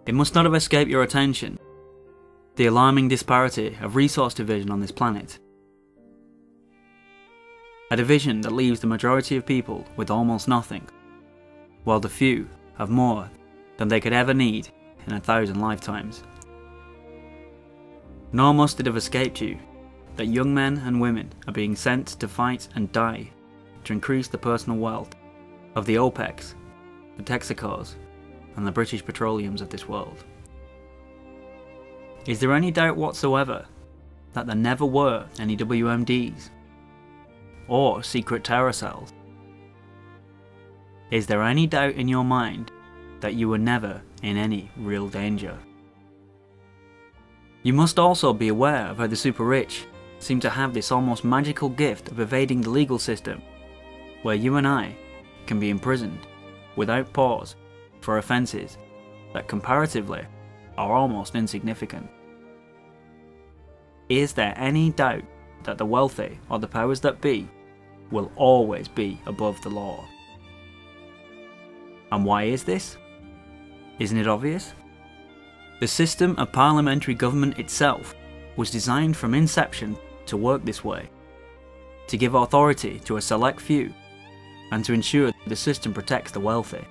It must not have escaped your attention the alarming disparity of resource division on this planet. A division that leaves the majority of people with almost nothing, while the few have more than they could ever need in 1,000 lifetimes. Nor must it have escaped you that young men and women are being sent to fight and die to increase the personal wealth of the OPECs, the Texacos, and the British Petroleums of this world. Is there any doubt whatsoever that there never were any WMDs or secret terror cells? Is there any doubt in your mind that you were never in any real danger? You must also be aware of how the super rich seem to have this almost magical gift of evading the legal system, where you and I can be imprisoned without pause for offences that comparatively are almost insignificant. Is there any doubt that the wealthy or the powers that be will always be above the law? And why is this? Isn't it obvious? The system of parliamentary government itself was designed from inception to work this way, to give authority to a select few, and to ensure the system protects the wealthy.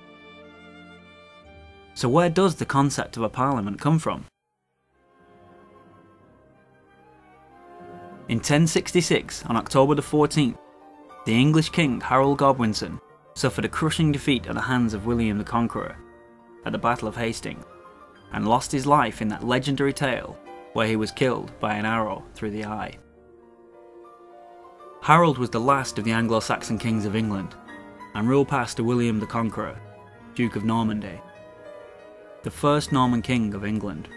So where does the concept of a parliament come from? In 1066, on October the 14th, the English king Harold Godwinson suffered a crushing defeat at the hands of William the Conqueror at the Battle of Hastings, and lost his life in that legendary tale where he was killed by an arrow through the eye. Harold was the last of the Anglo-Saxon kings of England, and ruled past to William the Conqueror, Duke of Normandy, the first Norman king of England.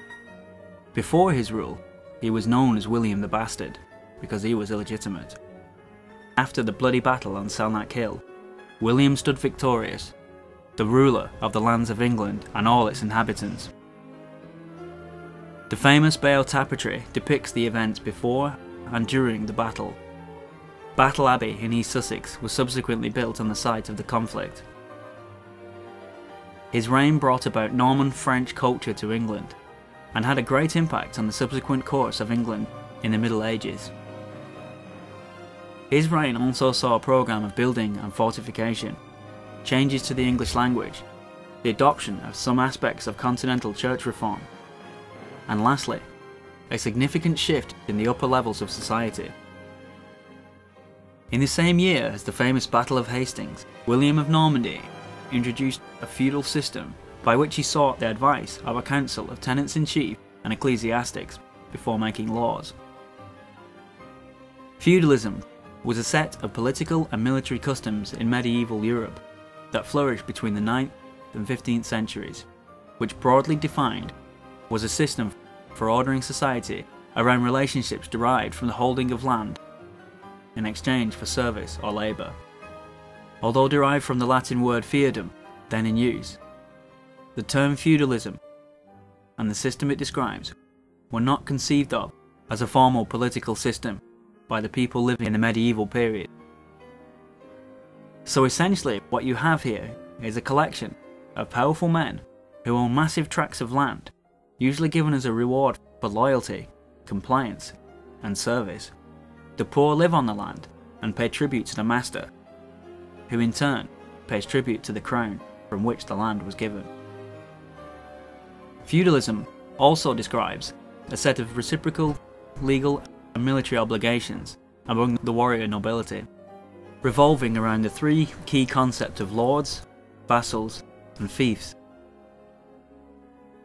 Before his rule, he was known as William the Bastard, because he was illegitimate. After the bloody battle on Selkirk Hill, William stood victorious, the ruler of the lands of England and all its inhabitants. The famous Bayeux Tapestry depicts the events before and during the battle. Battle Abbey in East Sussex was subsequently built on the site of the conflict. His reign brought about Norman-French culture to England, and had a great impact on the subsequent course of England in the Middle Ages. His reign also saw a programme of building and fortification, changes to the English language, the adoption of some aspects of continental church reform, and lastly, a significant shift in the upper levels of society. In the same year as the famous Battle of Hastings, William of Normandy introduced a feudal system by which he sought the advice of a council of tenants-in-chief and ecclesiastics before making laws. Feudalism was a set of political and military customs in medieval Europe that flourished between the 9th and 15th centuries, which broadly defined was a system for ordering society around relationships derived from the holding of land in exchange for service or labour. Although derived from the Latin word feudum, then in use, the term feudalism and the system it describes were not conceived of as a formal political system by the people living in the medieval period. So essentially what you have here is a collection of powerful men who own massive tracts of land, usually given as a reward for loyalty, compliance, and service. The poor live on the land and pay tribute to the master, who in turn pays tribute to the crown from which the land was given. Feudalism also describes a set of reciprocal, legal and military obligations among the warrior nobility, revolving around the three key concepts of lords, vassals, and fiefs.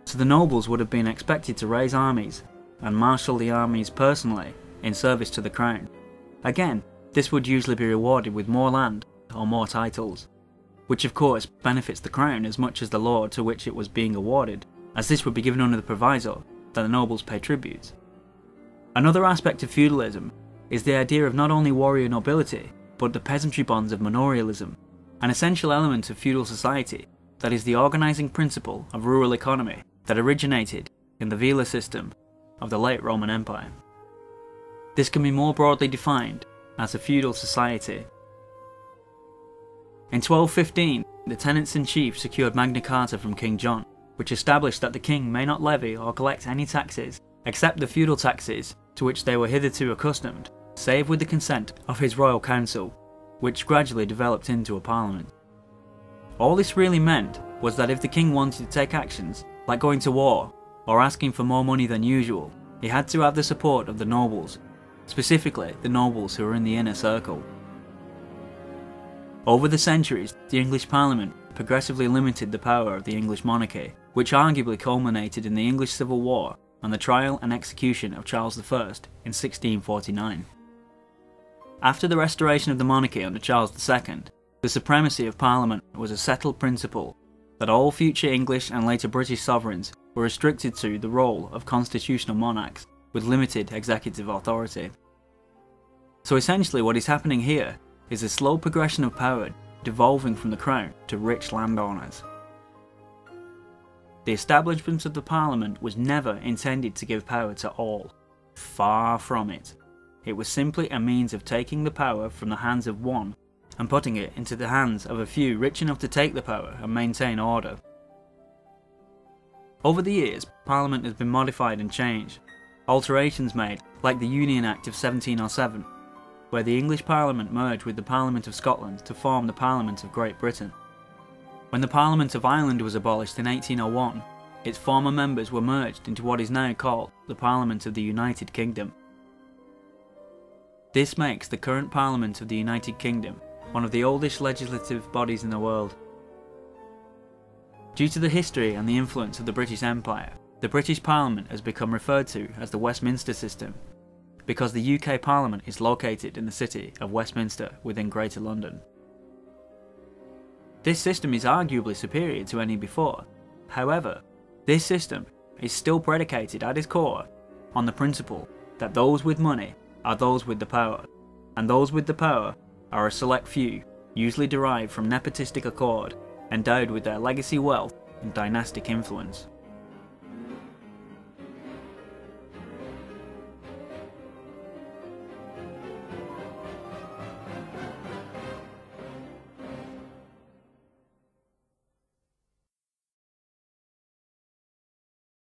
So the nobles would have been expected to raise armies and marshal the armies personally in service to the crown. Again, this would usually be rewarded with more land or more titles, which of course benefits the crown as much as the lord to which it was being awarded, as this would be given under the proviso that the nobles pay tributes. Another aspect of feudalism is the idea of not only warrior nobility, but the peasantry bonds of manorialism, an essential element of feudal society that is the organising principle of rural economy that originated in the Vela system of the late Roman Empire. This can be more broadly defined as a feudal society. In 1215, the tenants-in-chief secured Magna Carta from King John, which established that the king may not levy or collect any taxes except the feudal taxes to which they were hitherto accustomed, save with the consent of his royal council, which gradually developed into a parliament. All this really meant was that if the king wanted to take actions, like going to war, or asking for more money than usual, he had to have the support of the nobles, specifically the nobles who were in the inner circle. Over the centuries, the English Parliament progressively limited the power of the English monarchy, which arguably culminated in the English Civil War and the trial and execution of Charles I in 1649. After the restoration of the monarchy under Charles II, the supremacy of Parliament was a settled principle that all future English and later British sovereigns were restricted to the role of constitutional monarchs with limited executive authority. So essentially what is happening here is a slow progression of power devolving from the crown to rich landowners. The establishment of the Parliament was never intended to give power to all. Far from it. It was simply a means of taking the power from the hands of one and putting it into the hands of a few rich enough to take the power and maintain order. Over the years, Parliament has been modified and changed. Alterations made, like the Union Act of 1707, where the English Parliament merged with the Parliament of Scotland to form the Parliament of Great Britain. When the Parliament of Ireland was abolished in 1801, its former members were merged into what is now called the Parliament of the United Kingdom. This makes the current Parliament of the United Kingdom one of the oldest legislative bodies in the world. Due to the history and the influence of the British Empire, the British Parliament has become referred to as the Westminster system, because the UK Parliament is located in the city of Westminster within Greater London. This system is arguably superior to any before. However, this system is still predicated at its core on the principle that those with money are those with the power, and those with the power are a select few, usually derived from nepotistic accord, endowed with their legacy wealth and dynastic influence.